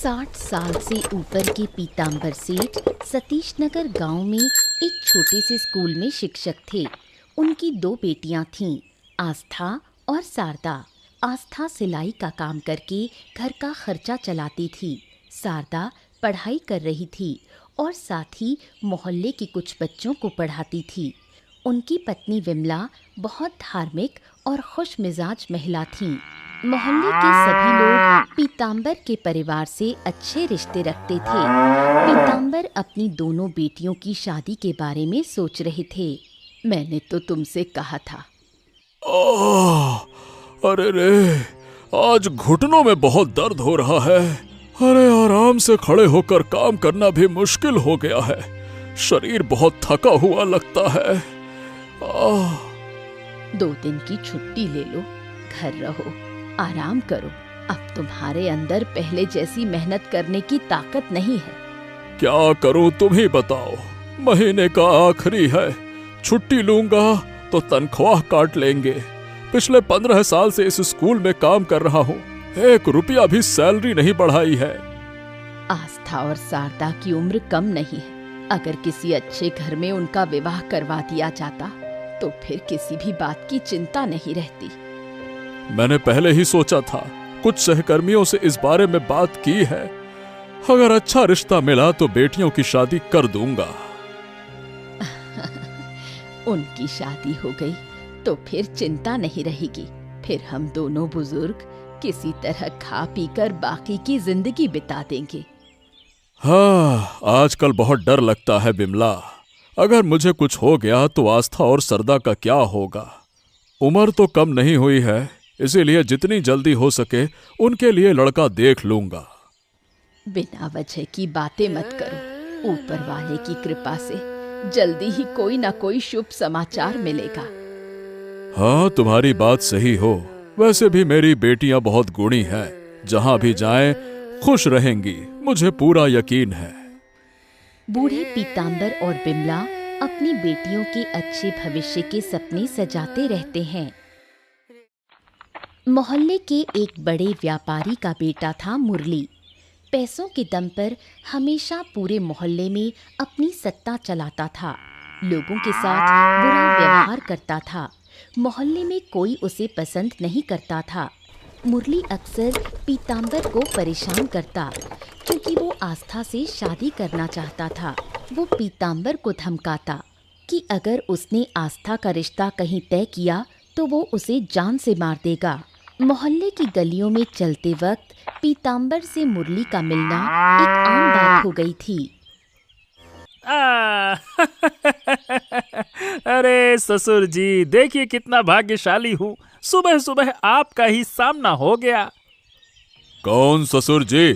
60 साल से ऊपर के पीतांबर सेठ सतीश नगर गांव में एक छोटे से स्कूल में शिक्षक थे। उनकी 2 बेटियां थीं, आस्था और शारदा। आस्था सिलाई का काम करके घर का खर्चा चलाती थी। शारदा पढ़ाई कर रही थी और साथ ही मोहल्ले के कुछ बच्चों को पढ़ाती थी। उनकी पत्नी विमला बहुत धार्मिक और खुश मिजाज महिला थीं। मोहल्ले के सभी लोग पीतांबर के परिवार से अच्छे रिश्ते रखते थे। पीतांबर अपनी दोनों बेटियों की शादी के बारे में सोच रहे थे। मैंने तो तुमसे कहा था। अरे रे, आज घुटनों में बहुत दर्द हो रहा है। अरे आराम से खड़े होकर काम करना भी मुश्किल हो गया है। शरीर बहुत थका हुआ लगता है। 2 दिन की छुट्टी ले लो, घर रहो, आराम करो। अब तुम्हारे अंदर पहले जैसी मेहनत करने की ताकत नहीं है। क्या करूं तुम ही बताओ। महीने का आखिरी है, छुट्टी लूंगा तो तनख्वाह काट लेंगे। पिछले 15 साल से इस स्कूल में काम कर रहा हूँ, 1 रुपया भी सैलरी नहीं बढ़ाई है। आस्था और शारदा की उम्र कम नहीं है। अगर किसी अच्छे घर में उनका विवाह करवा दिया जाता तो फिर किसी भी बात की चिंता नहीं रहती। मैंने पहले ही सोचा था, कुछ सहकर्मियों से इस बारे में बात की है। अगर अच्छा रिश्ता मिला तो बेटियों की शादी कर दूंगा। उनकी शादी हो गई तो फिर चिंता नहीं रहेगी। फिर हम दोनों बुजुर्ग किसी तरह खा पीकर बाकी की जिंदगी बिता देंगे। हाँ, आजकल बहुत डर लगता है बिमला। अगर मुझे कुछ हो गया तो आस्था और सरदा का क्या होगा। उम्र तो कम नहीं हुई है, इसीलिए जितनी जल्दी हो सके उनके लिए लड़का देख लूंगा। बिना वजह की बातें मत करो। ऊपर वाले की कृपा से जल्दी ही कोई ना कोई शुभ समाचार मिलेगा। हाँ, तुम्हारी बात सही हो। वैसे भी मेरी बेटियां बहुत गुणी हैं, जहां भी जाएं खुश रहेंगी, मुझे पूरा यकीन है। बूढ़े पीतांबर और बिमला अपनी बेटियों के अच्छे भविष्य के सपने सजाते रहते हैं। मोहल्ले के एक बड़े व्यापारी का बेटा था मुरली। पैसों के दम पर हमेशा पूरे मोहल्ले में अपनी सत्ता चलाता था। लोगों के साथ बुरा व्यवहार करता था। मोहल्ले में कोई उसे पसंद नहीं करता था। मुरली अक्सर पीतांबर को परेशान करता, क्योंकि वो आस्था से शादी करना चाहता था। वो पीतांबर को धमकाता कि अगर उसने आस्था का रिश्ता कहीं तय किया तो वो उसे जान से मार देगा। मोहल्ले की गलियों में चलते वक्त पीतांबर से मुरली का मिलना एक आम बात हो गई थी। अरे ससुर जी, देखिए कितना भाग्यशाली हूँ। सुबह सुबह आपका ही सामना हो गया। कौन ससुर जी?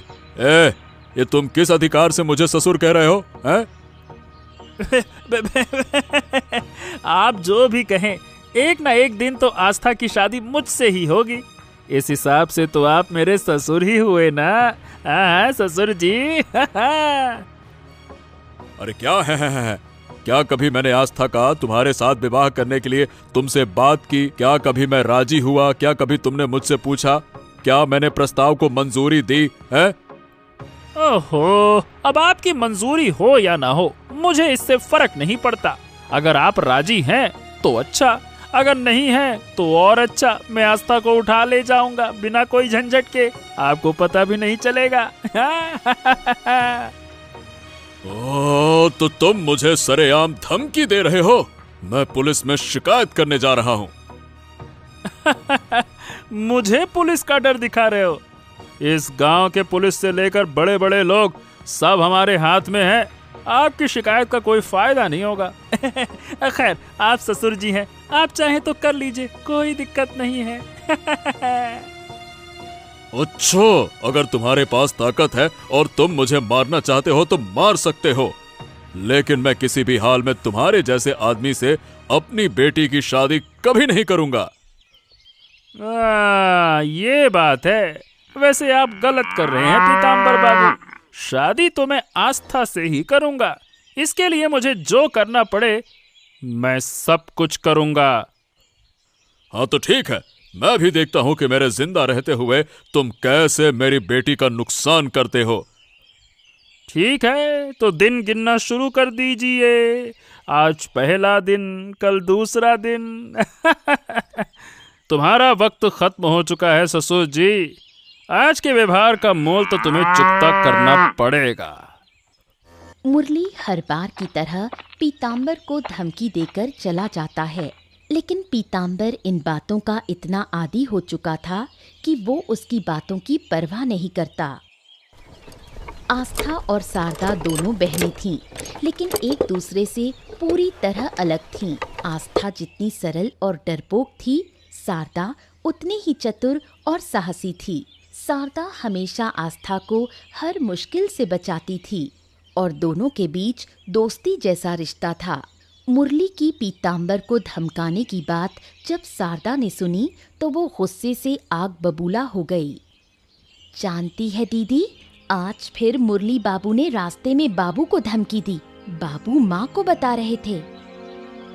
ये तुम किस अधिकार से मुझे ससुर कह रहे हो? आप जो भी कहें, एक ना एक दिन तो आस्था की शादी मुझसे ही होगी। इस हिसाब से तो आप मेरे ससुर ही हुए ना। हाँ ससुर जी। अरे क्या है? क्या कभी मैंने आस्था का तुम्हारे साथ विवाह करने के लिए तुमसे बात की? क्या कभी मैं राजी हुआ? क्या कभी तुमने मुझसे पूछा? क्या मैंने प्रस्ताव को मंजूरी दी है? ओहो, अब आपकी मंजूरी हो या ना हो, मुझे इससे फर्क नहीं पड़ता। अगर आप राजी हैं तो अच्छा, अगर नहीं है तो और अच्छा। मैं आस्था को उठा ले जाऊंगा बिना कोई झंझट के, आपको पता भी नहीं चलेगा। ओ, तो तुम मुझे सरेआम धमकी दे रहे हो? मैं पुलिस में शिकायत करने जा रहा हूँ। मुझे पुलिस का डर दिखा रहे हो? इस गांव के पुलिस से लेकर बड़े बड़े लोग सब हमारे हाथ में है। आपकी शिकायत का कोई फायदा नहीं होगा। खैर, आप ससुर जी हैं, आप चाहें तो कर लीजिए, कोई दिक्कत नहीं है। अच्छा, अगर तुम्हारे पास ताकत है और तुम मुझे मारना चाहते हो तो मार सकते हो, लेकिन मैं किसी भी हाल में तुम्हारे जैसे आदमी से अपनी बेटी की शादी कभी नहीं करूंगा। ये बात है। वैसे आप गलत कर रहे हैं पीतांबर बाबू। शादी तो मैं आस्था से ही करूंगा। इसके लिए मुझे जो करना पड़े मैं सब कुछ करूंगा। हाँ तो ठीक है, मैं भी देखता हूं कि मेरे जिंदा रहते हुए तुम कैसे मेरी बेटी का नुकसान करते हो। ठीक है, तो दिन गिनना शुरू कर दीजिए। आज पहला दिन, कल दूसरा दिन। तुम्हारा वक्त खत्म हो चुका है ससुर जी। आज के व्यवहार का मोल तो तुम्हें चुकता करना पड़ेगा। मुरली हर बार की तरह पीताम्बर को धमकी देकर चला जाता है, लेकिन पीताम्बर इन बातों का इतना आदी हो चुका था कि वो उसकी बातों की परवाह नहीं करता। आस्था और शारदा दोनों बहनें थीं, लेकिन एक दूसरे से पूरी तरह अलग थीं। आस्था जितनी सरल और डरपोक थी, शारदा उतनी ही चतुर और साहसी थी। शारदा हमेशा आस्था को हर मुश्किल से बचाती थी और दोनों के बीच दोस्ती जैसा रिश्ता था। मुरली की पीताम्बर को धमकाने की बात जब शारदा ने सुनी तो वो गुस्से से आग बबूला हो गई। जानती है दीदी, आज फिर मुरली बाबू ने रास्ते में बाबू को धमकी दी। बाबू माँ को बता रहे थे।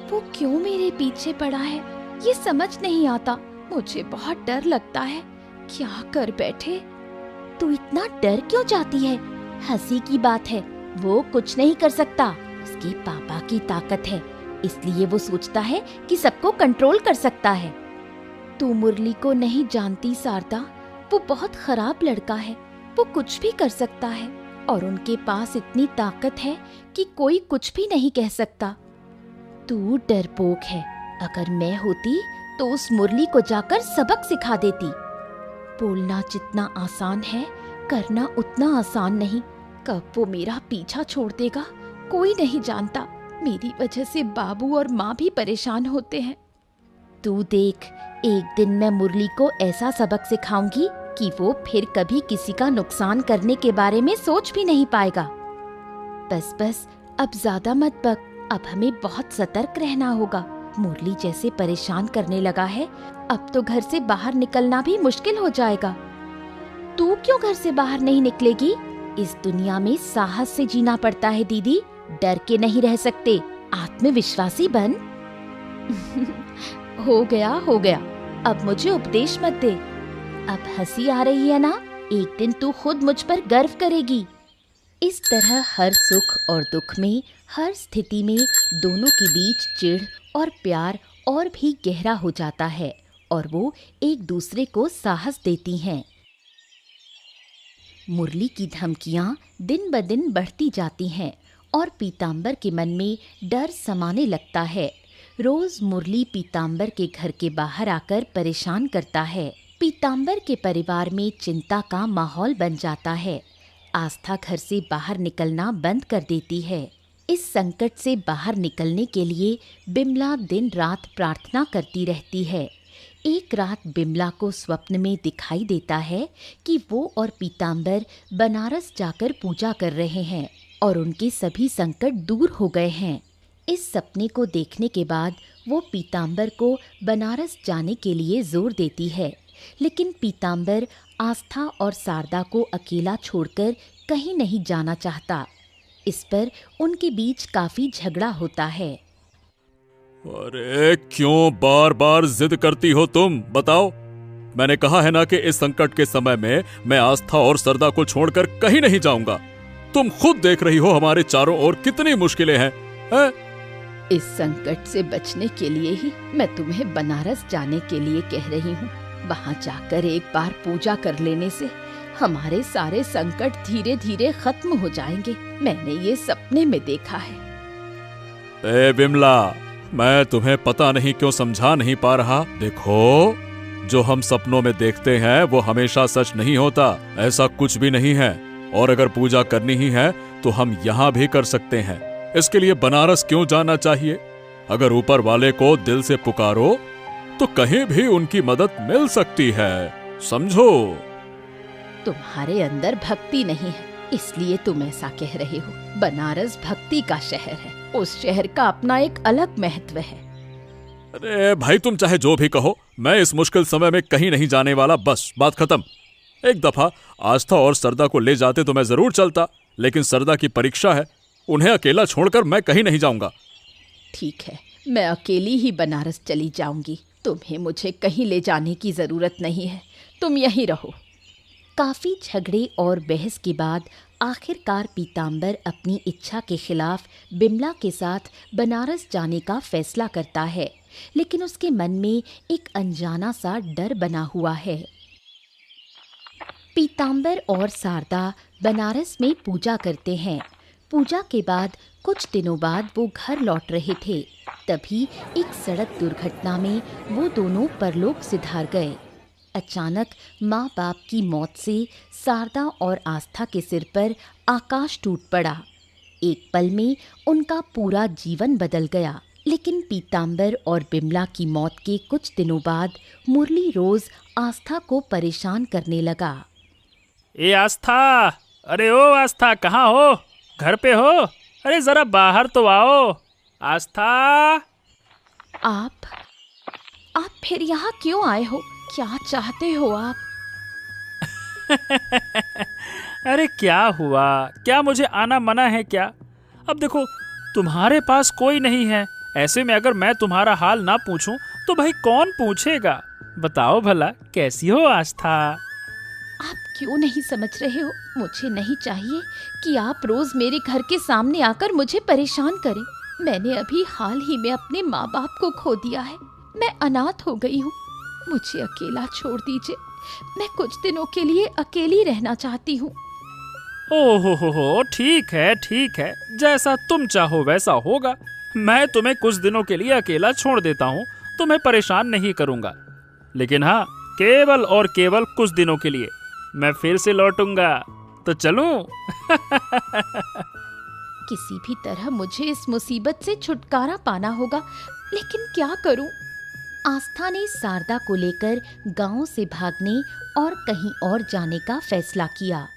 वो क्यों मेरे पीछे पड़ा है ये समझ नहीं आता। मुझे बहुत डर लगता है। क्या कर बैठे। तू इतना डर क्यों जाती है? हंसी की बात है, वो कुछ नहीं कर सकता। उसके पापा की ताकत है, इसलिए वो सोचता है कि सबको कंट्रोल कर सकता है। तू मुरली को नहीं जानती शारदा, वो बहुत खराब लड़का है। वो कुछ भी कर सकता है और उनके पास इतनी ताकत है कि कोई कुछ भी नहीं कह सकता। तू डरपोक है। अगर मैं होती तो उस मुरली को जाकर सबक सिखा देती। बोलना जितना आसान है, करना उतना आसान नहीं। कब वो मेरा पीछा छोड़ देगा कोई नहीं जानता। मेरी वजह से बाबू और माँ भी परेशान होते हैं। तू देख, एक दिन मैं मुरली को ऐसा सबक सिखाऊंगी कि वो फिर कभी किसी का नुकसान करने के बारे में सोच भी नहीं पाएगा। बस बस, अब ज्यादा मत बक। अब हमें बहुत सतर्क रहना होगा। मुरली जैसे परेशान करने लगा है, अब तो घर से बाहर निकलना भी मुश्किल हो जाएगा। तू क्यों घर से बाहर नहीं निकलेगी? इस दुनिया में साहस से जीना पड़ता है दीदी, डर के नहीं रह सकते। आत्मविश्वासी बन। हो गया, अब मुझे उपदेश मत दे। अब हंसी आ रही है ना? एक दिन तू खुद मुझ पर गर्व करेगी। इस तरह हर सुख और दुख में, हर स्थिति में दोनों के बीच चिढ़ और प्यार और भी गहरा हो जाता है और वो एक दूसरे को साहस देती हैं। मुरली की धमकियां दिन ब दिन बढ़ती जाती हैं और पीताम्बर के मन में डर समाने लगता है। रोज मुरली पीताम्बर के घर के बाहर आकर परेशान करता है। पीताम्बर के परिवार में चिंता का माहौल बन जाता है। आस्था घर से बाहर निकलना बंद कर देती है। इस संकट से बाहर निकलने के लिए बिमला दिन रात प्रार्थना करती रहती है। एक रात बिमला को स्वप्न में दिखाई देता है कि वो और पीताम्बर बनारस जाकर पूजा कर रहे हैं और उनके सभी संकट दूर हो गए हैं। इस सपने को देखने के बाद वो पीताम्बर को बनारस जाने के लिए जोर देती है, लेकिन पीताम्बर आस्था और शारदा को अकेला छोड़कर कहीं नहीं जाना चाहता। इस पर उनके बीच काफी झगड़ा होता है। अरे क्यों बार बार जिद करती हो तुम? बताओ। मैंने कहा है ना कि इस संकट के समय में मैं आस्था और सरदा को छोड़कर कहीं नहीं जाऊंगा। तुम खुद देख रही हो हमारे चारों ओर कितनी मुश्किलें हैं, हैं? इस संकट से बचने के लिए ही मैं तुम्हें बनारस जाने के लिए कह रही हूँ। वहाँ जाकर एक बार पूजा कर लेने से हमारे सारे संकट धीरे धीरे खत्म हो जाएंगे। मैंने ये सपने में देखा है। ए बिमला, मैं तुम्हें पता नहीं क्यों समझा नहीं पा रहा। देखो, जो हम सपनों में देखते हैं वो हमेशा सच नहीं होता। ऐसा कुछ भी नहीं है। और अगर पूजा करनी ही है तो हम यहाँ भी कर सकते हैं। इसके लिए बनारस क्यों जाना चाहिए? अगर ऊपर वाले को दिल से पुकारो तो कहीं भी उनकी मदद मिल सकती है, समझो। तुम्हारे अंदर भक्ति नहीं है, इसलिए तुम ऐसा कह रहे हो। बनारस भक्ति का शहर है, उस शहर का अपना एक अलग महत्व है। अरे भाई, तुम चाहे जो भी कहो, मैं इस मुश्किल समय में कहीं नहीं जाने वाला। बस बात खत्म। एक दफा आस्था और सरदा को ले जाते तो मैं जरूर चलता, लेकिन सरदा की परीक्षा है, उन्हें अकेला छोड़कर मैं कहीं नहीं जाऊंगा। ठीक है, मैं अकेली ही बनारस चली जाऊंगी। तुम्हें मुझे कहीं ले जाने की ज़रूरत नहीं है, तुम यहीं रहो। काफ़ी झगड़े और बहस के बाद आखिरकार पीताम्बर अपनी इच्छा के खिलाफ बिमला के साथ बनारस जाने का फैसला करता है, लेकिन उसके मन में एक अनजाना सा डर बना हुआ है। पीताम्बर और शारदा बनारस में पूजा करते हैं। पूजा के बाद कुछ दिनों बाद वो घर लौट रहे थे, तभी एक सड़क दुर्घटना में वो दोनों परलोक सिधार गए। अचानक माँ बाप की मौत से शारदा और आस्था के सिर पर आकाश टूट पड़ा। एक पल में उनका पूरा जीवन बदल गया। लेकिन पीताम्बर और बिमला की मौत के कुछ दिनों बाद मुरली रोज आस्था को परेशान करने लगा। ए आस्था, अरे ओ आस्था, कहाँ हो? घर पे हो? अरे जरा बाहर तो आओ। आस्था। आप फिर यहाँ क्यों आए हो? क्या चाहते हो आप? अरे क्या हुआ? क्या मुझे आना मना है क्या? अब देखो, तुम्हारे पास कोई नहीं है, ऐसे में अगर मैं तुम्हारा हाल ना पूछूं तो भाई कौन पूछेगा? बताओ भला, कैसी हो आस्था? आप क्यों नहीं समझ रहे हो? मुझे नहीं चाहिए कि आप रोज मेरे घर के सामने आकर मुझे परेशान करें। मैंने अभी हाल ही में अपने माँ बाप को खो दिया है। मैं अनाथ हो गई हूँ। मुझे अकेला छोड़ दीजिए। मैं कुछ दिनों के लिए अकेली रहना चाहती हूँ। ओहो, ठीक है, जैसा तुम चाहो वैसा होगा। मैं तुम्हें कुछ दिनों के लिए अकेला छोड़ देता हूँ, तुम्हें परेशान नहीं करूँगा। लेकिन हाँ, केवल और केवल कुछ दिनों के लिए। मैं फिर से लौटूंगा, तो चलूं? किसी भी तरह मुझे इस मुसीबत से छुटकारा पाना होगा, लेकिन क्या करूं? आस्था ने शारदा को लेकर गांव से भागने और कहीं और जाने का फैसला किया।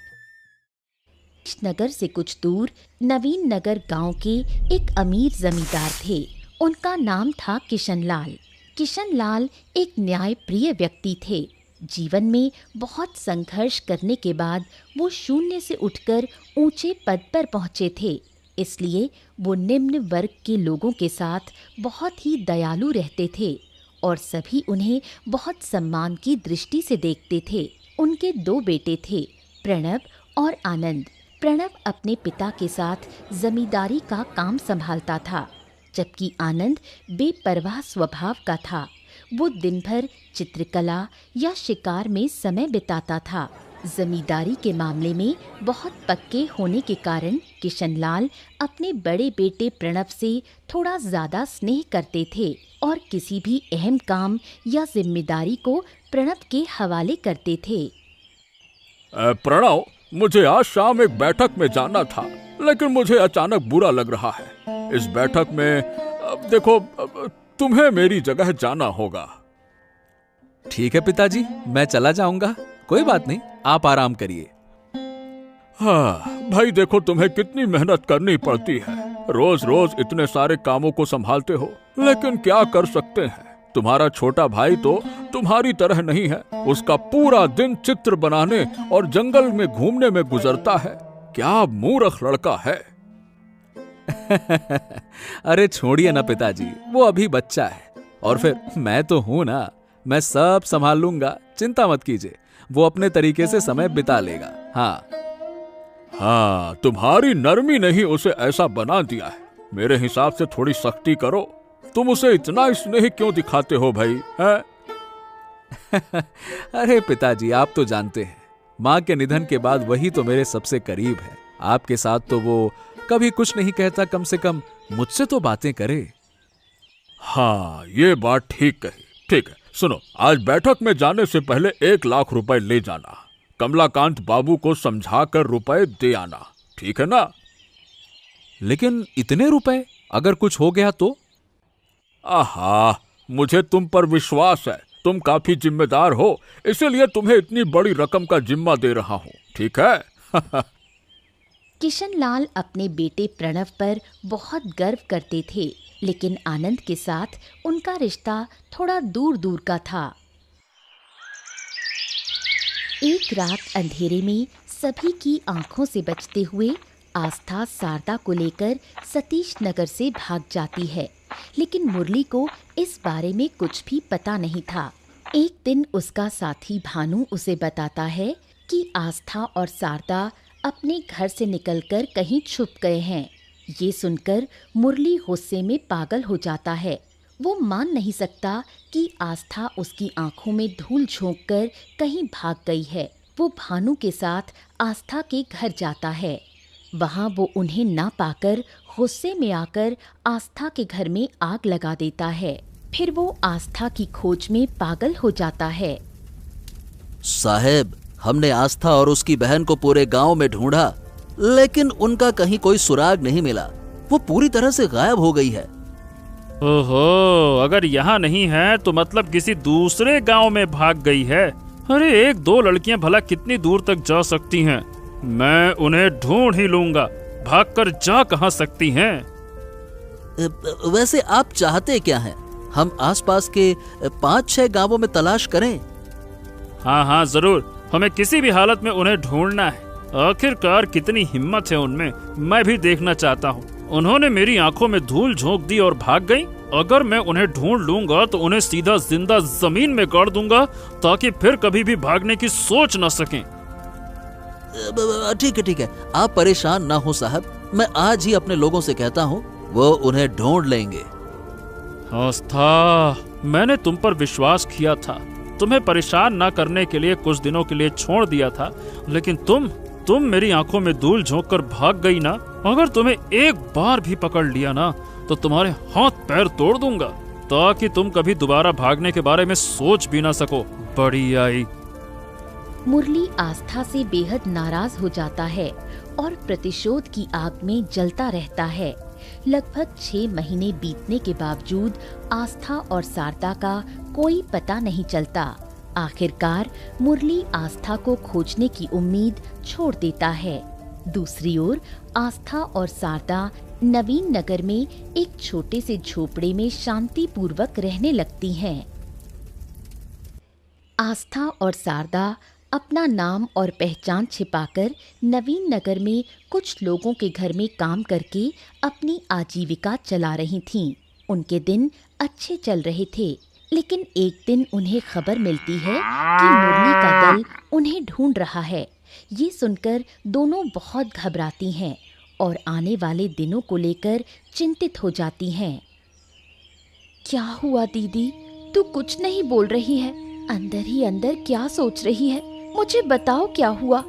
नगर से कुछ दूर नवीन नगर गांव के एक अमीर जमींदार थे। उनका नाम था किशनलाल। किशनलाल एक न्यायप्रिय व्यक्ति थे। जीवन में बहुत संघर्ष करने के बाद वो शून्य से उठकर ऊंचे पद पर पहुंचे थे, इसलिए वो निम्न वर्ग के लोगों के साथ बहुत ही दयालु रहते थे और सभी उन्हें बहुत सम्मान की दृष्टि से देखते थे। उनके 2 बेटे थे, प्रणव और आनंद। प्रणव अपने पिता के साथ जमींदारी का काम संभालता था, जबकि आनंद बेपरवाह स्वभाव का था। वो दिन भर चित्रकला या शिकार में समय बिताता था। जमींदारी के मामले में बहुत पक्के होने के कारण किशनलाल अपने बड़े बेटे प्रणव से थोड़ा ज्यादा स्नेह करते थे और किसी भी अहम काम या जिम्मेदारी को प्रणव के हवाले करते थे। प्रणव, मुझे आज शाम एक बैठक में जाना था, लेकिन मुझे अचानक बुरा लग रहा है। इस बैठक में देखो, तुम्हें मेरी जगह जाना होगा। ठीक है पिताजी, मैं चला जाऊंगा, कोई बात नहीं, आप आराम करिए। हाँ भाई, देखो तुम्हें कितनी मेहनत करनी पड़ती है। रोज रोज इतने सारे कामों को संभालते हो, लेकिन क्या कर सकते हैं। तुम्हारा छोटा भाई तो तुम्हारी तरह नहीं है। उसका पूरा दिन चित्र बनाने और जंगल में घूमने में गुजरता है। क्या मूर्ख लड़का है। अरे छोड़िए ना पिताजी, वो अभी बच्चा है और फिर मैं तो हूं ना, मैं सब संभाल लूंगा, चिंता मत कीजिए। वो अपने तरीके से समय बिता लेगा। हाँ, तुम्हारी नरमी ने ही उसे ऐसा बना दिया है। मेरे हिसाब से थोड़ी सख्ती करो। तुम उसे इतना स्नेह क्यों दिखाते हो भाई, हैं? अरे पिताजी, आप तो जानते हैं, माँ के निधन के बाद वही तो मेरे सबसे करीब है। आपके साथ तो वो कभी कुछ नहीं कहता, कम से कम मुझसे तो बातें करे। हाँ, ये बात ठीक कही। ठीक है, सुनो, आज बैठक में जाने से पहले 1 लाख रुपए ले जाना। कमलाकांत बाबू को समझाकर रुपए दे आना, ठीक है ना? लेकिन इतने रुपए, अगर कुछ हो गया तो? आहा, मुझे तुम पर विश्वास है। तुम काफी जिम्मेदार हो, इसीलिए तुम्हें इतनी बड़ी रकम का जिम्मा दे रहा हूँ, ठीक है? किशनलाल अपने बेटे प्रणव पर बहुत गर्व करते थे, लेकिन आनंद के साथ उनका रिश्ता थोड़ा दूर दूर का था। एक रात अंधेरे में सभी की आंखों से बचते हुए आस्था शारदा को लेकर सतीश नगर से भाग जाती है, लेकिन मुरली को इस बारे में कुछ भी पता नहीं था। एक दिन उसका साथी भानु उसे बताता है कि आस्था और शारदा अपने घर से निकलकर कहीं छुप गए हैं। ये सुनकर मुरली गुस्से में पागल हो जाता है। वो मान नहीं सकता कि आस्था उसकी आंखों में धूल झोंककर कहीं भाग गई है। वो भानु के साथ आस्था के घर जाता है। वहाँ वो उन्हें ना पाकर गुस्से में आकर आस्था के घर में आग लगा देता है। फिर वो आस्था की खोज में पागल हो जाता है। साहेब, हमने आस्था और उसकी बहन को पूरे गांव में ढूंढा, लेकिन उनका कहीं कोई सुराग नहीं मिला। वो पूरी तरह से गायब हो गई है। ओहो, अगर यहाँ नहीं है तो मतलब किसी दूसरे गांव में भाग गई है। अरे एक दो लड़कियां भला कितनी दूर तक जा सकती हैं? मैं उन्हें ढूंढ ही लूंगा। भागकर जा कहाँ सकती हैं? वैसे आप चाहते क्या हैं? हम आसपास के 5-6 गांवों में तलाश करें? हाँ हाँ जरूर, हमें किसी भी हालत में उन्हें ढूंढना है। आखिरकार कितनी हिम्मत है उनमें, मैं भी देखना चाहता हूँ। उन्होंने मेरी आंखों में धूल झोंक दी और भाग गई। अगर मैं उन्हें ढूंढ लूंगा तो उन्हें सीधा जिंदा जमीन में गाड़ दूंगा ताकि फिर कभी भी भागने की सोच न सकें। ठीक है, आप परेशान ना हो साहब। मैं आज ही अपने लोगों से कहता हूँ, वो उन्हें ढूंढ लेंगे। आस्था, मैंने तुम पर विश्वास किया था। तुम्हें परेशान ना करने के लिए कुछ दिनों के लिए छोड़ दिया था, लेकिन तुम मेरी आंखों में धूल झोंककर भाग गई ना। अगर तुम्हें एक बार भी पकड़ लिया ना तो तुम्हारे हाथ पैर तोड़ दूंगा ताकि तुम कभी दोबारा भागने के बारे में सोच भी ना सको। बड़ी आई। मुरली आस्था से बेहद नाराज हो जाता है और प्रतिशोध की आग में जलता रहता है। लगभग 6 महीने बीतने के बावजूद आस्था और शारदा का कोई पता नहीं चलता। आखिरकार मुरली आस्था को खोजने की उम्मीद छोड़ देता है। दूसरी ओर आस्था और शारदा नवीन नगर में एक छोटे से झोपड़े में शांतिपूर्वक रहने लगती हैं। आस्था और शारदा अपना नाम और पहचान छिपाकर नवीन नगर में कुछ लोगों के घर में काम करके अपनी आजीविका चला रही थीं। उनके दिन अच्छे चल रहे थे, लेकिन एक दिन उन्हें खबर मिलती है कि मुरली का दल उन्हें ढूंढ रहा है। ये सुनकर दोनों बहुत घबराती हैं और आने वाले दिनों को लेकर चिंतित हो जाती हैं। क्या हुआ दीदी, तू कुछ नहीं बोल रही है? अंदर ही अंदर क्या सोच रही है? मुझे बताओ क्या हुआ?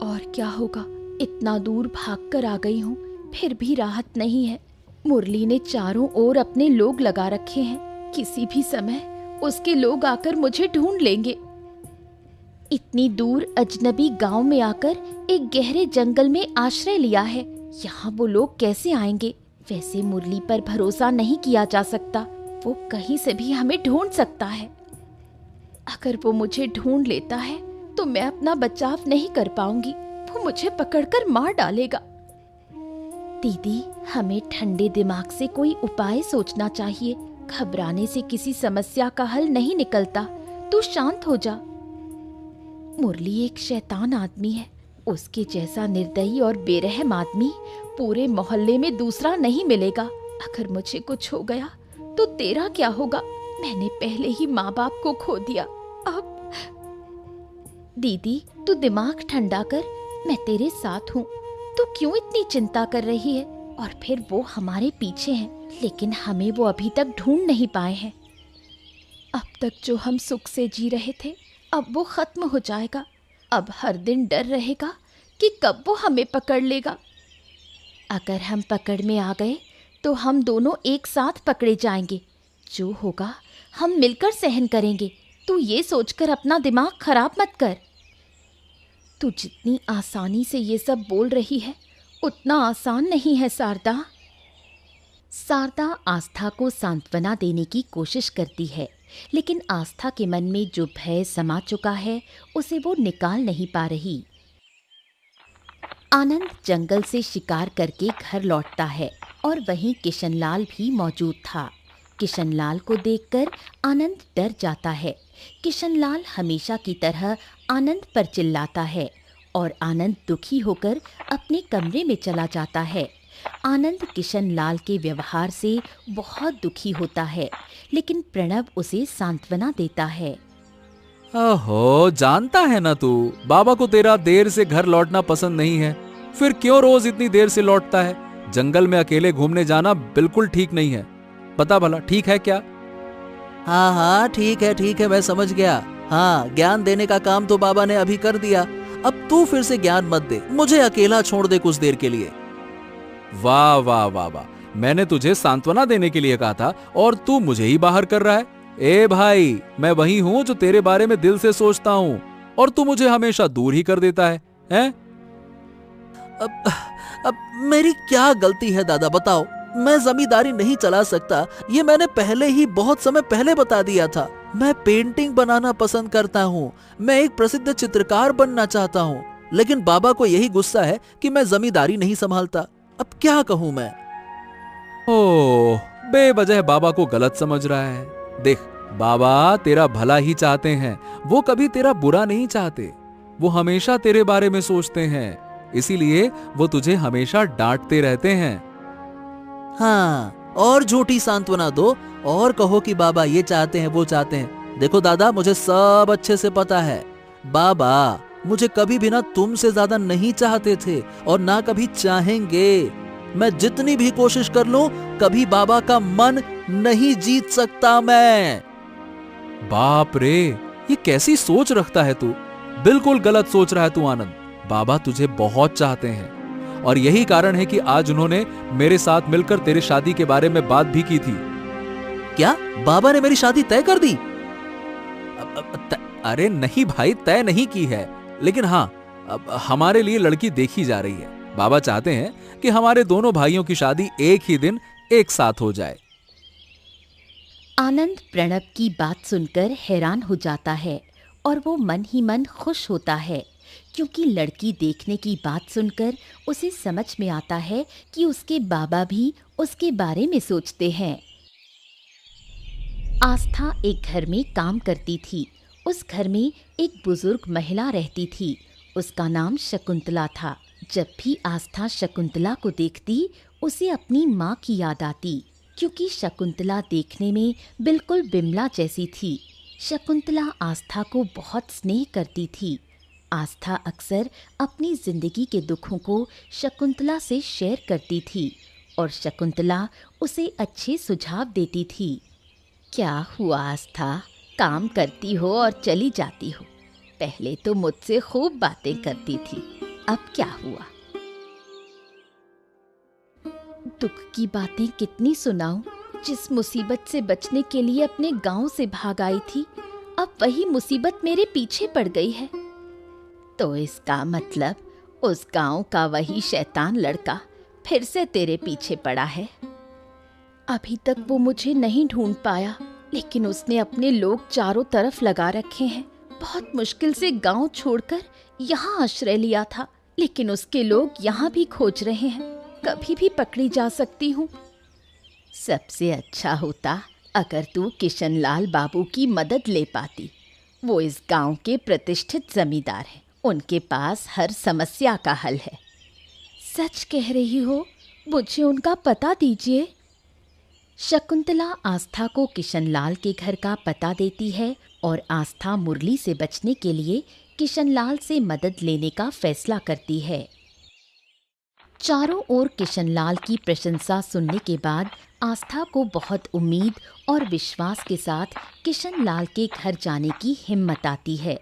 और क्या होगा, इतना दूर भागकर आ गई हूँ, फिर भी राहत नहीं है। मुरली ने चारों ओर अपने लोग लगा रखे हैं। किसी भी समय उसके लोग आकर मुझे ढूंढ लेंगे। इतनी दूर अजनबी गांव में आकर एक गहरे जंगल में आश्रय लिया है। यहाँ वो लोग कैसे आएंगे? वैसे मुरली पर भरोसा नहीं किया जा सकता। वो कहीं से भी हमें ढूंढ सकता है। अगर वो मुझे ढूंढ लेता है तो मैं अपना बचाव नहीं कर पाऊंगी। वो मुझे पकड़कर मार डालेगा। दीदी, हमें ठंडे दिमाग से कोई उपाय सोचना चाहिए। घबराने से किसी समस्या का हल नहीं निकलता। तू शांत हो जा। मुरली एक शैतान आदमी है। उसके जैसा निर्दयी और बेरहम आदमी पूरे मोहल्ले में दूसरा नहीं मिलेगा। अगर मुझे कुछ हो गया तो तेरा क्या होगा? मैंने पहले ही माँ बाप को खो दिया। अब दीदी, तू दिमाग ठंडा कर, मैं तेरे साथ हूँ। तू क्यों इतनी चिंता कर रही है? और फिर वो हमारे पीछे हैं, लेकिन हमें वो अभी तक ढूंढ नहीं पाए हैं। अब तक जो हम सुख से जी रहे थे, अब वो खत्म हो जाएगा। अब हर दिन डर रहेगा कि कब वो हमें पकड़ लेगा। अगर हम पकड़ में आ गए तो हम दोनों एक साथ पकड़े जाएंगे। जो होगा हम मिलकर सहन करेंगे। तू ये सोचकर अपना दिमाग खराब मत कर। तू जितनी आसानी से ये सब बोल रही है, उतना आसान नहीं है शारदा। शारदा आस्था को सांत्वना देने की कोशिश करती है, लेकिन आस्था के मन में जो भय समा चुका है उसे वो निकाल नहीं पा रही। आनंद जंगल से शिकार करके घर लौटता है और वहीं किशनलाल भी मौजूद था। किशनलाल को देखकर आनंद डर जाता है। किशनलाल हमेशा की तरह आनंद पर चिल्लाता है और आनंद दुखी होकर अपने कमरे में चला जाता है। आनंद किशन लाल के व्यवहार से बहुत दुखी होता है, लेकिन प्रणव उसे सांत्वना देता है। ओहो, जानता है ना तू, बाबा को तेरा देर से घर लौटना पसंद नहीं है, फिर क्यों रोज इतनी देर से लौटता है? जंगल में अकेले घूमने जाना बिल्कुल ठीक नहीं है। पता भला ठीक है क्या? हाँ हाँ, ठीक है, मैं समझ गया। हाँ, ज्ञान देने का काम तो बाबा ने अभी कर दिया, अब तू फिर से ज्ञान मत दे, मुझे अकेला छोड़ दे कुछ देर के लिए। वाह वाह वाह वाह, मैंने तुझे सांत्वना देने के लिए कहा था और तू मुझे ही बाहर कर रहा है। ए भाई, मैं वही हूँ जो तेरे बारे में दिल से सोचता हूँ और तू मुझे हमेशा दूर ही कर देता है, हैं? अब मेरी क्या गलती है दादा, बताओ। मैं जमींदारी नहीं चला सकता, ये मैंने पहले ही बहुत समय पहले बता दिया था। मैं पेंटिंग बनाना पसंद करता हूँ, मैं एक प्रसिद्ध चित्रकार बनना चाहता हूँ, लेकिन बाबा को यही गुस्सा है कि मैं जमींदारी नहीं संभालता। अब क्या कहूँ मैं? ओह, बेवजह बाबा को गलत समझ रहा है। देख, बाबा तेरा भला ही चाहते हैं, वो कभी तेरा बुरा नहीं चाहते, वो हमेशा तेरे बारे में सोचते हैं, इसीलिए वो तुझे हमेशा डांटते रहते हैं। हाँ, और झूठी सांत्वना दो और कहो कि बाबा ये चाहते हैं वो चाहते हैं। देखो दादा, मुझे सब अच्छे से पता है, बाबा मुझे कभी भी ना तुमसे ज्यादा नहीं चाहते थे और ना कभी चाहेंगे। मैं जितनी भी कोशिश कर लूं, कभी बाबा का मन नहीं जीत सकता मैं। बाप रे, ये कैसी सोच रखता है तू? बिल्कुल गलत सोच रहा है तू आनंद। बाबा तुझे बहुत चाहते हैं और यही कारण है कि आज उन्होंने मेरे साथ मिलकर तेरे शादी के बारे में बात भी की थी। क्या बाबा ने मेरी शादी तय कर दी? अरे नहीं भाई, तय नहीं की है, लेकिन हाँ, अब हमारे लिए लड़की देखी जा रही है। बाबा चाहते हैं कि हमारे दोनों भाइयों की शादी एक ही दिन एक साथ हो जाए। आनंद प्रणव की बात सुनकर हैरान हो जाता है और वो मन ही मन खुश होता है, क्योंकि लड़की देखने की बात सुनकर उसे समझ में आता है कि उसके बाबा भी उसके बारे में सोचते हैं। आस्था एक घर में काम करती थी। उस घर में एक बुजुर्ग महिला रहती थी, उसका नाम शकुंतला था। जब भी आस्था शकुंतला को देखती, उसे अपनी माँ की याद आती, क्योंकि शकुंतला देखने में बिल्कुल बिमला जैसी थी। शकुंतला आस्था को बहुत स्नेह करती थी। आस्था अक्सर अपनी जिंदगी के दुखों को शकुंतला से शेयर करती थी और शकुंतला उसे अच्छे सुझाव देती थी। क्या हुआ आस्था, काम करती हो और चली जाती हो? पहले तो मुझसे खूब बातें करती थी, अब क्या हुआ? दुख की बातें कितनी सुनाऊं? जिस मुसीबत से बचने के लिए अपने गांव से भाग आई थी, अब वही मुसीबत मेरे पीछे पड़ गई है। तो इसका मतलब उस गांव का वही शैतान लड़का फिर से तेरे पीछे पड़ा है। अभी तक वो मुझे नहीं ढूंढ पाया, लेकिन उसने अपने लोग चारों तरफ लगा रखे हैं। बहुत मुश्किल से गांव छोड़कर यहाँ आश्रय लिया था, लेकिन उसके लोग यहाँ भी खोज रहे हैं। कभी भी पकड़ी जा सकती हूँ। सबसे अच्छा होता अगर तू किशनलाल बाबू की मदद ले पाती। वो इस गांव के प्रतिष्ठित जमींदार हैं, उनके पास हर समस्या का हल है। सच कह रही हो? मुझे उनका पता दीजिए। शकुंतला आस्था को किशनलाल के घर का पता देती है और आस्था मुरली से बचने के लिए किशनलाल से मदद लेने का फैसला करती है। चारों ओर किशनलाल की प्रशंसा सुनने के बाद आस्था को बहुत उम्मीद और विश्वास के साथ किशनलाल के घर जाने की हिम्मत आती है।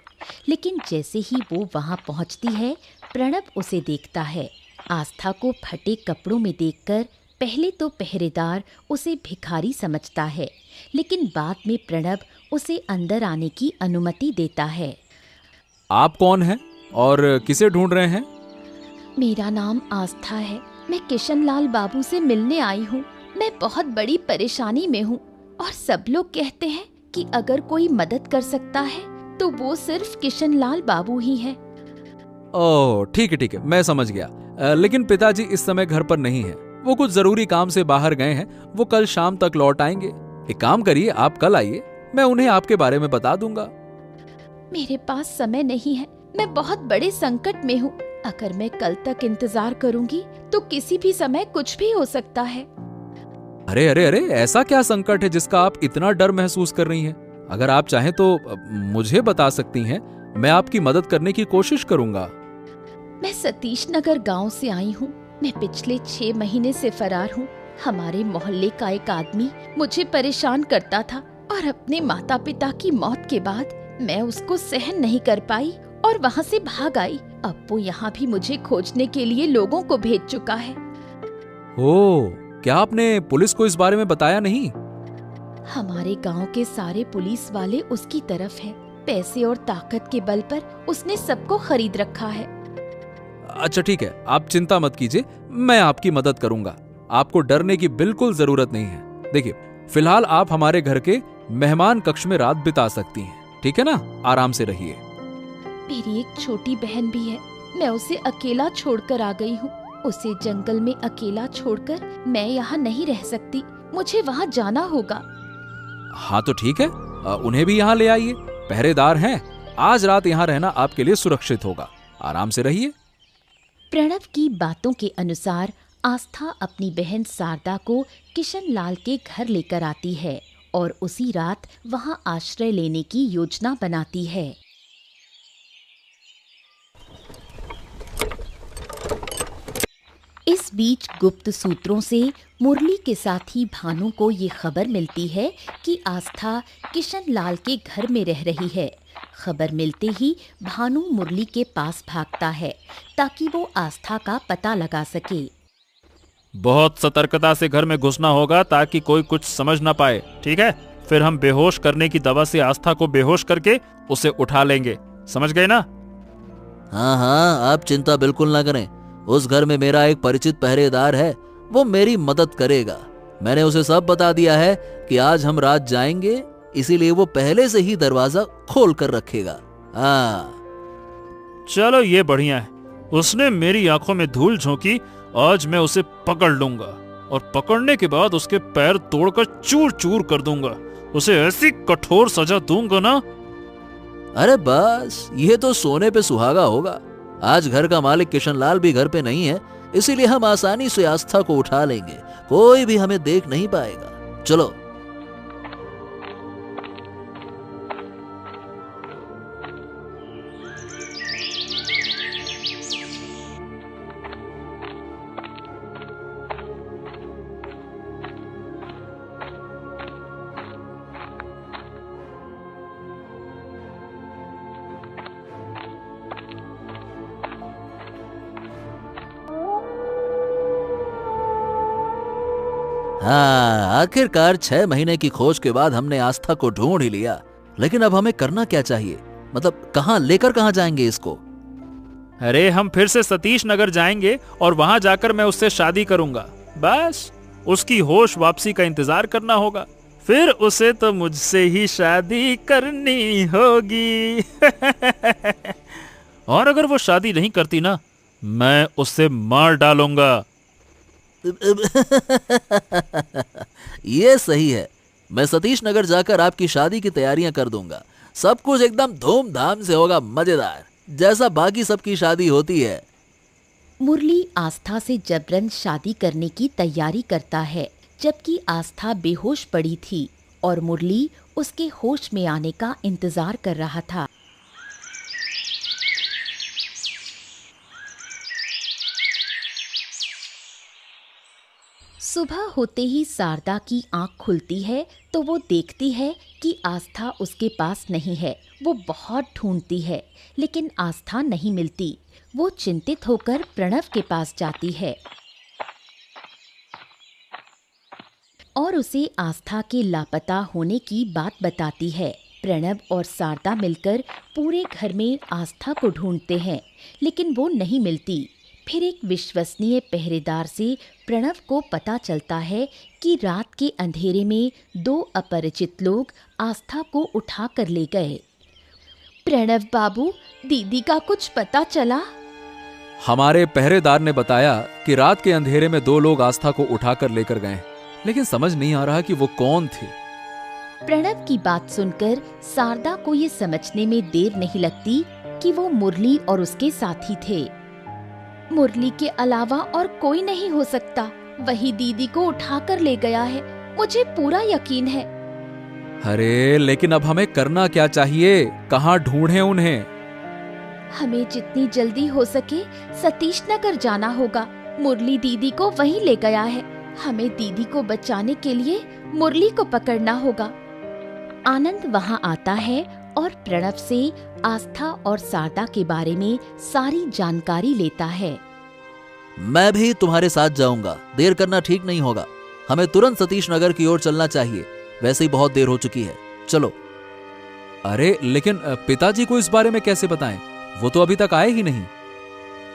लेकिन जैसे ही वो वहां पहुंचती है, प्रणव उसे देखता है। आस्था को फटे कपड़ों में देखकर पहले तो पहरेदार उसे भिखारी समझता है, लेकिन बाद में प्रणव उसे अंदर आने की अनुमति देता है। आप कौन हैं और किसे ढूंढ रहे हैं? मेरा नाम आस्था है, मैं किशनलाल बाबू से मिलने आई हूँ। मैं बहुत बड़ी परेशानी में हूँ और सब लोग कहते हैं कि अगर कोई मदद कर सकता है तो वो सिर्फ किशनलाल बाबू ही है। ओह ठीक है, मैं समझ गया। लेकिन पिताजी इस समय घर पर नहीं है, वो कुछ जरूरी काम से बाहर गए हैं। वो कल शाम तक लौट आएंगे। एक काम करिए, आप कल आइए, मैं उन्हें आपके बारे में बता दूंगा। मेरे पास समय नहीं है, मैं बहुत बड़े संकट में हूँ। अगर मैं कल तक इंतजार करूँगी तो किसी भी समय कुछ भी हो सकता है। अरे अरे अरे, ऐसा क्या संकट है जिसका आप इतना डर महसूस कर रही हैं? अगर आप चाहें तो मुझे बता सकती हैं, मैं आपकी मदद करने की कोशिश करूंगा। मैं सतीश नगर गाँव से आई हूँ। मैं पिछले 6 महीने से फरार हूँ। हमारे मोहल्ले का एक आदमी मुझे परेशान करता था और अपने माता पिता की मौत के बाद मैं उसको सहन नहीं कर पाई और वहाँ से भाग आई। अब वो यहाँ भी मुझे खोजने के लिए लोगों को भेज चुका है। ओह, क्या आपने पुलिस को इस बारे में बताया नहीं? हमारे गांव के सारे पुलिस वाले उसकी तरफ हैं। पैसे और ताकत के बल पर उसने सबको खरीद रखा है। अच्छा ठीक है, आप चिंता मत कीजिए, मैं आपकी मदद करूंगा। आपको डरने की बिल्कुल जरूरत नहीं है। देखिए, फिलहाल आप हमारे घर के मेहमान कक्ष में रात बिता सकती हैं, ठीक है ना? आराम से रहिए। मेरी एक छोटी बहन भी है। मैं उसे अकेला छोड़कर आ गई हूँ। उसे जंगल में अकेला छोड़कर मैं यहाँ नहीं रह सकती। मुझे वहाँ जाना होगा। हाँ तो ठीक है, उन्हें भी यहाँ ले आइए। पहरेदार हैं। आज रात यहाँ रहना आपके लिए सुरक्षित होगा। आराम से रहिए। प्रणव की बातों के अनुसार आस्था अपनी बहन शारदा को किशन लाल के घर लेकर आती है और उसी रात वहाँ आश्रय लेने की योजना बनाती है। इस बीच गुप्त सूत्रों से मुरली के साथी भानु को ये खबर मिलती है कि आस्था किशन लाल के घर में रह रही है। खबर मिलते ही भानु मुरली के पास भागता है ताकि वो आस्था का पता लगा सके। बहुत सतर्कता से घर में घुसना होगा ताकि कोई कुछ समझ ना पाए, ठीक है? फिर हम बेहोश करने की दवा से आस्था को बेहोश करके उसे उठा लेंगे। समझ गए ना? हाँ हाँ, आप चिंता बिल्कुल ना करें। उस घर में मेरा एक परिचित पहरेदार है, वो मेरी मदद करेगा। मैंने उसे सब बता दिया है कि आज हम रात जाएंगे, इसीलिए वो पहले से ही दरवाजा खोल कर रखेगा। हाँ चलो ये बढ़िया है। उसने मेरी आंखों में धूल झोंकी, आज मैं उसे पकड़ लूंगा और पकड़ने के बाद उसके पैर तोड़कर चूर चूर कर दूंगा। उसे ऐसी कठोर सजा दूंगा ना। अरे बस, ये तो सोने पे सुहागा होगा। आज घर का मालिक किशन लाल भी घर पे नहीं है, इसीलिए हम आसानी से आस्था को उठा लेंगे। कोई भी हमें देख नहीं पाएगा। चलो। हाँ, आखिरकार 6 महीने की खोज के बाद हमने आस्था को ढूंढ ही लिया। लेकिन अब हमें करना क्या चाहिए? मतलब कहाँ जाएंगे इसको? अरे हम फिर से सतीश नगर जाएंगे और वहां जाकर मैं उससे शादी करूंगा। बस उसकी होश वापसी का इंतजार करना होगा। फिर उसे तो मुझसे ही शादी करनी होगी। और अगर वो शादी नहीं करती ना, मैं उससे मार डालूंगा। ये सही है। मैं सतीश नगर जाकर आपकी शादी की तैयारियां कर दूंगा। सब कुछ एकदम धूमधाम से होगा, मजेदार, जैसा बाकी सबकी शादी होती है। मुरली आस्था से जबरन शादी करने की तैयारी करता है, जबकि आस्था बेहोश पड़ी थी और मुरली उसके होश में आने का इंतजार कर रहा था। सुबह होते ही शारदा की आंख खुलती है तो वो देखती है कि आस्था उसके पास नहीं है। वो बहुत ढूंढती है लेकिन आस्था नहीं मिलती। वो चिंतित होकर प्रणव के पास जाती है और उसे आस्था के लापता होने की बात बताती है। प्रणव और शारदा मिलकर पूरे घर में आस्था को ढूंढते हैं लेकिन वो नहीं मिलती। फिर एक विश्वसनीय पहरेदार से प्रणव को पता चलता है कि रात के अंधेरे में 2 अपरिचित लोग आस्था को उठा कर ले गए। प्रणव बाबू, दीदी का कुछ पता चला? हमारे पहरेदार ने बताया कि रात के अंधेरे में 2 लोग आस्था को उठाकर लेकर गए, लेकिन समझ नहीं आ रहा कि वो कौन थे। प्रणव की बात सुनकर शारदा को ये समझने में देर नहीं लगती कि वो मुरली और उसके साथी थे। मुरली के अलावा और कोई नहीं हो सकता। वही दीदी को उठाकर ले गया है, मुझे पूरा यकीन है। अरे लेकिन अब हमें करना क्या चाहिए? कहाँ ढूंढें उन्हें? हमें जितनी जल्दी हो सके सतीश नगर जाना होगा। मुरली दीदी को वहीं ले गया है। हमें दीदी को बचाने के लिए मुरली को पकड़ना होगा। आनंद वहां आता है और प्रणव से आस्था और शारदा के बारे में सारी जानकारी लेता है। मैं भी तुम्हारे साथ जाऊंगा। देर करना ठीक नहीं होगा। हमें तुरंत सतीश नगर की ओर चलना चाहिए। वैसे ही बहुत देर हो चुकी है, चलो। अरे लेकिन पिताजी को इस बारे में कैसे बताएं? वो तो अभी तक आए ही नहीं।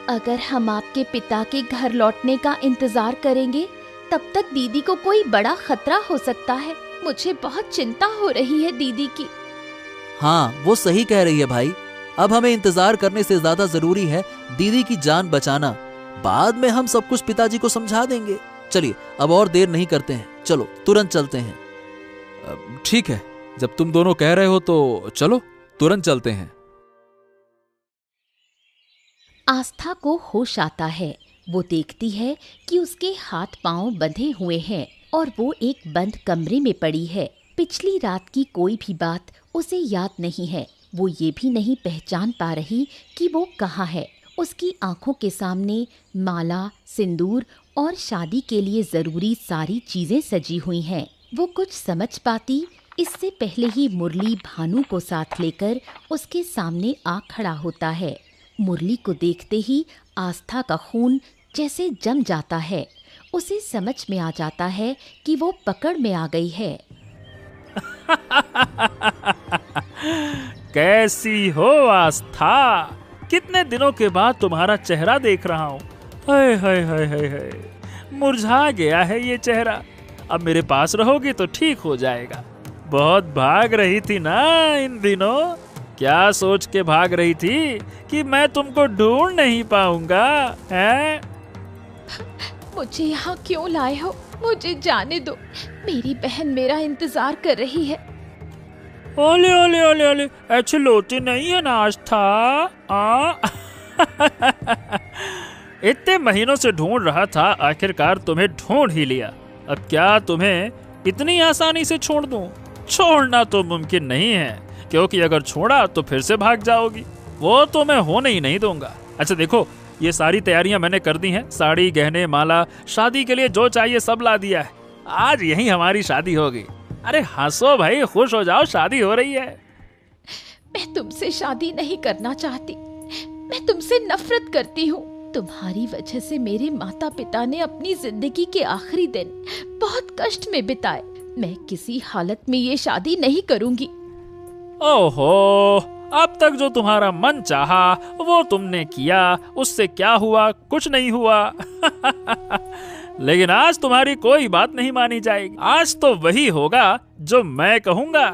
अगर हम आपके पिता के घर लौटने का इंतजार करेंगे तब तक दीदी को कोई बड़ा खतरा हो सकता है। मुझे बहुत चिंता हो रही है दीदी की। हाँ, वो सही कह रही है भाई। अब हमें इंतजार करने से ज्यादा जरूरी है दीदी की जान बचाना। बाद में हम सब कुछ पिताजी को समझा देंगे। चलिए अब और देर नहीं करते हैं, चलो तुरंत चलते हैं। ठीक है, जब तुम दोनों कह रहे हो तो चलो तुरंत चलते हैं। आस्था को होश आता है। वो देखती है कि उसके हाथ पांव बंधे हुए हैं और वो एक बंद कमरे में पड़ी है। पिछली रात की कोई भी बात उसे याद नहीं है। वो ये भी नहीं पहचान पा रही कि वो कहाँ है। उसकी आंखों के सामने माला, सिंदूर और शादी के लिए जरूरी सारी चीजें सजी हुई हैं। वो कुछ समझ पाती इससे पहले ही मुरली भानु को साथ लेकर उसके सामने आ खड़ा होता है। मुरली को देखते ही आस्था का खून जैसे जम जाता है। उसे समझ में आ जाता है कि वो पकड़ में आ गई है। कैसी हो आस्था? कितने दिनों के बाद तुम्हारा चेहरा देख रहा हूँ। हाय हाय हाय हाय हाय, मुरझा गया है ये चेहरा। अब मेरे पास रहोगी तो ठीक हो जाएगा। बहुत भाग रही थी ना इन दिनों? क्या सोच के भाग रही थी कि मैं तुमको ढूंढ नहीं पाऊंगा? हैं? मुझे यहाँ क्यों लाए हो? मुझे जाने दो। मेरी बहन मेरा इंतजार कर रही है। ओले ओले ओले ओले, अच्छी लोती नहीं है ना आस्था? इतने महीनों से ढूंढ रहा था, आखिरकार तुम्हें ढूंढ ही लिया। अब क्या तुम्हें इतनी आसानी से छोड़ दूं? छोड़ना तो मुमकिन नहीं है, क्योंकि अगर छोड़ा तो फिर से भाग जाओगी। वो तो मैं होने ही नहीं दूंगा। अच्छा देखो, ये सारी तैयारियां मैंने कर दी हैं। साड़ी, गहने, माला, शादी के लिए जो चाहिए सब ला दिया है। आज यही हमारी शादी होगी। अरे हंसो भाई, खुश हो जाओ, शादी हो रही है। मैं तुमसे शादी नहीं करना चाहती। मैं तुमसे नफरत करती हूँ। तुम्हारी वजह से मेरे माता पिता ने अपनी जिंदगी के आखिरी दिन बहुत कष्ट में बिताए। मैं किसी हालत में ये शादी नहीं करूंगी। ओहो, अब तक जो तुम्हारा मन चाहा वो तुमने किया, उससे क्या हुआ? कुछ नहीं हुआ। लेकिन आज तुम्हारी कोई बात नहीं मानी जाएगी। आज तो वही होगा जो मैं कहूंगा,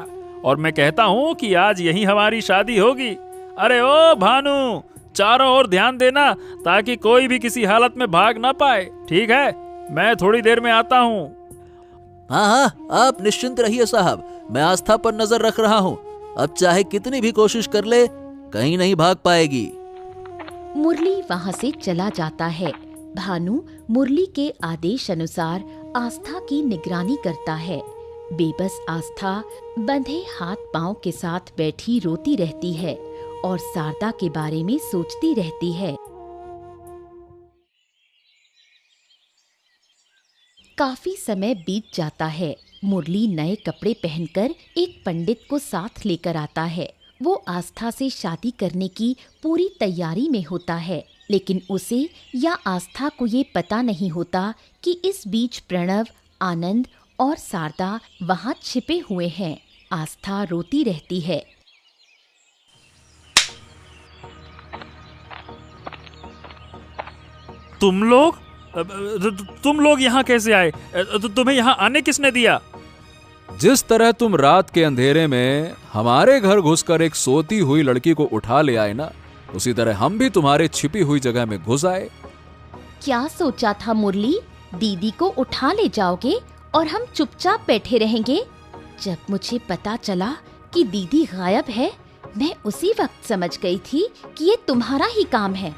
और मैं कहता हूँ कि आज यही हमारी शादी होगी। अरे ओ भानु, चारों ओर ध्यान देना ताकि कोई भी किसी हालत में भाग ना पाए। ठीक है, मैं थोड़ी देर में आता हूँ। हाँ हाँ, आप निश्चिंत रहिए साहब, मैं आस्था पर नजर रख रहा हूँ। अब चाहे कितनी भी कोशिश कर ले, कहीं नहीं भाग पाएगी। मुरली वहाँ से चला जाता है। भानु मुरली के आदेश अनुसार आस्था की निगरानी करता है। बेबस आस्था बंधे हाथ पांव के साथ बैठी रोती रहती है और शारदा के बारे में सोचती रहती है। काफी समय बीत जाता है। मुरली नए कपड़े पहनकर एक पंडित को साथ लेकर आता है। वो आस्था से शादी करने की पूरी तैयारी में होता है, लेकिन उसे या आस्था को ये पता नहीं होता कि इस बीच प्रणव, आनंद और शारदा वहाँ छिपे हुए हैं। आस्था रोती रहती है। तुम लोग यहाँ कैसे आए? तुम्हें यहाँ आने किसने दिया? जिस तरह तुम रात के अंधेरे में हमारे घर घुसकर एक सोती हुई लड़की को उठा ले आए ना, उसी तरह हम भी तुम्हारे छिपी हुई जगह में घुस आए। क्या सोचा था मुरली? दीदी को उठा ले जाओगे और हम चुपचाप बैठे रहेंगे? जब मुझे पता चला कि दीदी गायब है मैं उसी वक्त समझ गई थी कि ये तुम्हारा ही काम है।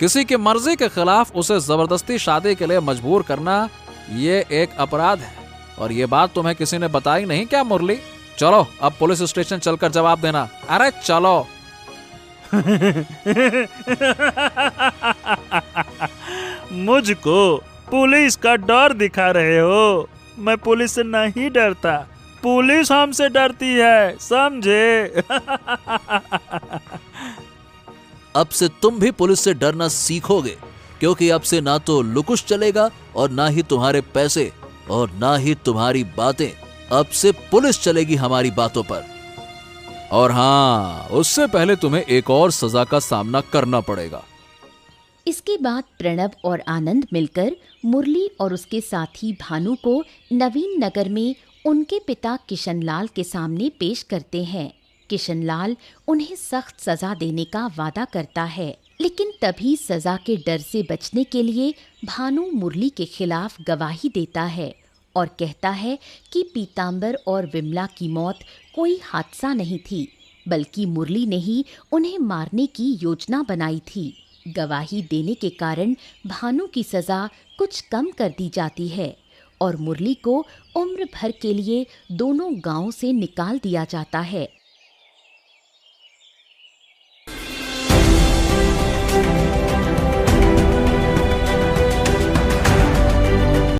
किसी की मर्जी के खिलाफ उसे जबरदस्ती शादी के लिए मजबूर करना ये एक अपराध है। और ये बात तुम्हें किसी ने बताई नहीं क्या मुरली? चलो अब पुलिस स्टेशन चलकर जवाब देना। अरे चलो। मुझको पुलिस का डर दिखा रहे हो? मैं पुलिस से नहीं डरता, पुलिस हमसे डरती है, समझे? अब से तुम भी पुलिस से डरना सीखोगे, क्योंकि अब से ना तो लुकुश चलेगा और ना ही तुम्हारे पैसे और ना ही तुम्हारी बातें। अब से पुलिस चलेगी हमारी बातों पर। और हाँ, उससे पहले तुम्हें एक और सजा का सामना करना पड़ेगा। इसके बाद प्रणव और आनंद मिलकर मुरली और उसके साथी भानु को नवीन नगर में उनके पिता किशनलाल के सामने पेश करते हैं। किशनलाल उन्हें सख्त सजा देने का वादा करता है, लेकिन तभी सजा के डर से बचने के लिए भानु मुरली के खिलाफ गवाही देता है और कहता है कि पीतांबर और विमला की मौत कोई हादसा नहीं थी, बल्कि मुरली ने ही उन्हें मारने की योजना बनाई थी। गवाही देने के कारण भानु की सजा कुछ कम कर दी जाती है और मुरली को उम्र भर के लिए दोनों गांवों से निकाल दिया जाता है।